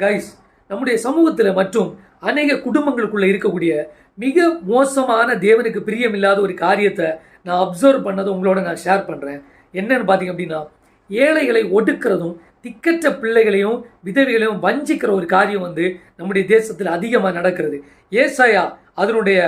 Guys, நம்முடைய சமூகத்தில் மற்றும் அநேக குடும்பங்களுக்குள்ள இருக்கக்கூடிய மிக மோசமான தேவனுக்கு பிரியமில்லாத ஒரு காரியத்தை நான் அப்சர்வ் பண்ணதை உங்களோட நான் ஷேர் பண்ணுறேன். என்னன்னு பார்த்தீங்க அப்படின்னா, ஏழைகளை ஒடுக்கிறதும் திக்கற்ற பிள்ளைகளையும் விதவைகளையும் வஞ்சிக்கிற ஒரு காரியம் நம்முடைய தேசத்தில் அதிகமாக நடக்கிறது. ஏசாயா அதனுடைய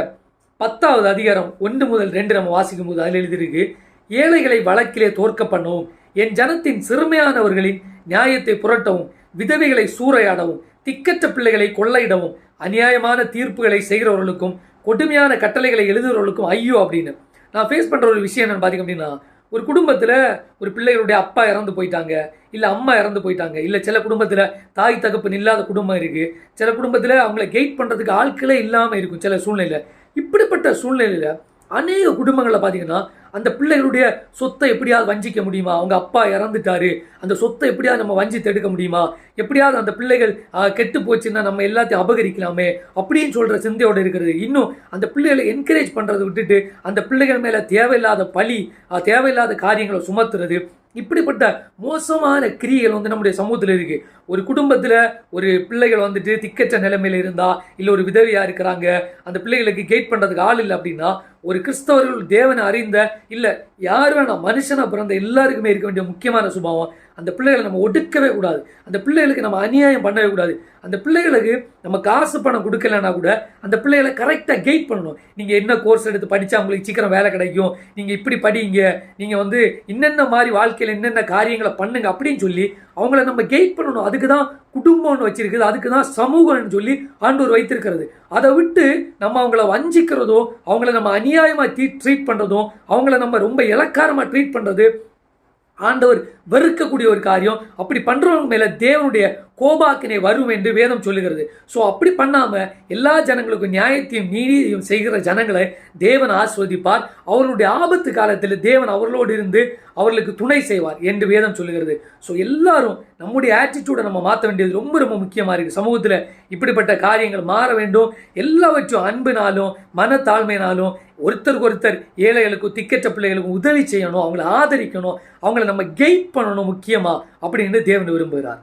10வது அதிகாரம் 1 முதல் 2 நம்ம வாசிக்கும் போது அதில் எழுதியிருக்கு, ஏழைகளை வழக்கிலே தோற்க பண்ணவும், என் ஜனத்தின் சிறுமையானவர்களின் நியாயத்தை புரட்டவும், விதவைகளை சூறையாடவும், திக்கற்ற பிள்ளைகளை கொள்ளையிடவும், அநியாயமான தீர்ப்புகளை செய்கிறவர்களுக்கும் கொடுமையான கட்டளைகளை எழுதுகிறவர்களுக்கும் ஐயோ அப்படின்னு நான் ஃபேஸ் பண்ணுற ஒரு விஷயம் என்னன்னு பார்த்தீங்க அப்படின்னா, ஒரு குடும்பத்தில் ஒரு பிள்ளைகளுடைய அப்பா இறந்து போயிட்டாங்க, இல்லை அம்மா இறந்து போயிட்டாங்க, இல்லை சில குடும்பத்தில் தாய் தகப்பன் இல்லாத குடும்பம் இருக்குது, சில குடும்பத்தில் அவங்கள கைட் பண்ணுறதுக்கு ஆட்களே இல்லாமல் இருக்கும் சில சூழ்நிலை. இப்படிப்பட்ட சூழ்நிலையில் அநேக குடும்பங்களில் பார்த்தீங்கன்னா அந்த பிள்ளைகளுடைய சொத்தை எப்படியாவது வஞ்சிக்க முடியுமா, அவங்க அப்பா இறந்துட்டாரு, அந்த சொத்தை எப்படியாவது நம்ம வஞ்சித்து எடுக்க முடியுமா, எப்படியாவது அந்த பிள்ளைகள் கெட்டு போச்சுன்னா நம்ம எல்லாத்தையும் அபகரிக்கலாமே அப்படின்னு சொல்கிற சிந்தையோடு இருக்கிறது. இன்னும் அந்த பிள்ளைகளை என்கரேஜ் பண்ணுறதை விட்டுட்டு அந்த பிள்ளைகள் மேலே தேவையில்லாத பழி, தேவையில்லாத காரியங்களை சுமத்துறது, இப்படிப்பட்ட மோசமான கிரியைகள் நம்முடைய சமூகத்தில் இருக்குது. ஒரு குடும்பத்தில் ஒரு பிள்ளைகள் திக்கற்ற நிலைமையில் இருந்தால், இல்லை ஒரு விதவியாக இருக்கிறாங்க, அந்த பிள்ளைகளுக்கு கைட் பண்ணுறதுக்கு ஆள் இல்லை அப்படின்னா, ஒரு கிறிஸ்தவர்கள் தேவனை அறிந்த, இல்லை யார் வேணாம் மனுஷனாக பிறந்த எல்லாருக்குமே இருக்க வேண்டிய முக்கியமான சுபாவம், அந்த பிள்ளைகளை நம்ம ஒடுக்கவே கூடாது, அந்த பிள்ளைகளுக்கு நம்ம அநியாயம் பண்ணவே கூடாது. அந்த பிள்ளைகளுக்கு நம்ம காசு பணம் கொடுக்கலன்னா கூட அந்த பிள்ளைகளை கரெக்டாக கைட் பண்ணணும். நீங்கள் என்ன கோர்ஸ் எடுத்து படித்தா உங்களுக்கு சீக்கிரம் வேலை கிடைக்கும், நீங்கள் இப்படி படிங்க, நீங்கள் என்னென்ன மாதிரி வாழ்க்கையில் என்னென்ன காரியங்களை பண்ணுங்க அப்படின்னு சொல்லி அவங்கள நம்ம கைட் பண்ணணும். அதுக்கு தான் குடும்பம்னு வச்சிருக்குது, அதுக்கு தான் சமூகம்னு சொல்லி ஆண்டவர் வைத்திருக்கிறது. அதை விட்டு நம்ம அவங்கள வஞ்சிக்கிறதோ, அவங்கள நம்ம அநியாயமாக ட்ரீட் பண்ணுறதும், அவங்கள நம்ம ரொம்ப இலக்காரமாக ட்ரீட் பண்ணுறது ஆண்டவர் வெறுக்கக்கூடிய ஒரு காரியம். அப்படி பண்ணுறவங்க மேலே தேவனுடைய கோபாக்கினை வரும் என்று வேதம் சொல்லுகிறது. ஸோ அப்படி பண்ணாமல் எல்லா ஜனங்களுக்கும் நியாயத்தையும் நீதியையும் செய்கிற ஜனங்களை தேவன் ஆஸ்வதிப்பார். அவர்களுடைய ஆபத்து காலத்தில் தேவன் அவர்களோடு இருந்து அவர்களுக்கு துணை செய்வார் என்று வேதம் சொல்லுகிறது. ஸோ எல்லாரும் நம்முடைய ஆட்டிடியூடை நம்ம மாற்ற வேண்டியது ரொம்ப ரொம்ப முக்கியமாக இருக்குது. சமூகத்தில் இப்படிப்பட்ட காரியங்கள் மாற வேண்டும். எல்லாவற்றும் அன்பினாலும் மனத்தாழ்மையினாலும் ஒருத்தருக்கு ஒருத்தர் ஏழைகளுக்கும் திக்கற்ற பிள்ளைகளுக்கும் உதவி செய்யணும், அவங்கள ஆதரிக்கணும், அவங்கள நம்ம கைட் பண்ணணும் முக்கியமாக அப்படின்னு தேவன் விரும்புகிறார்.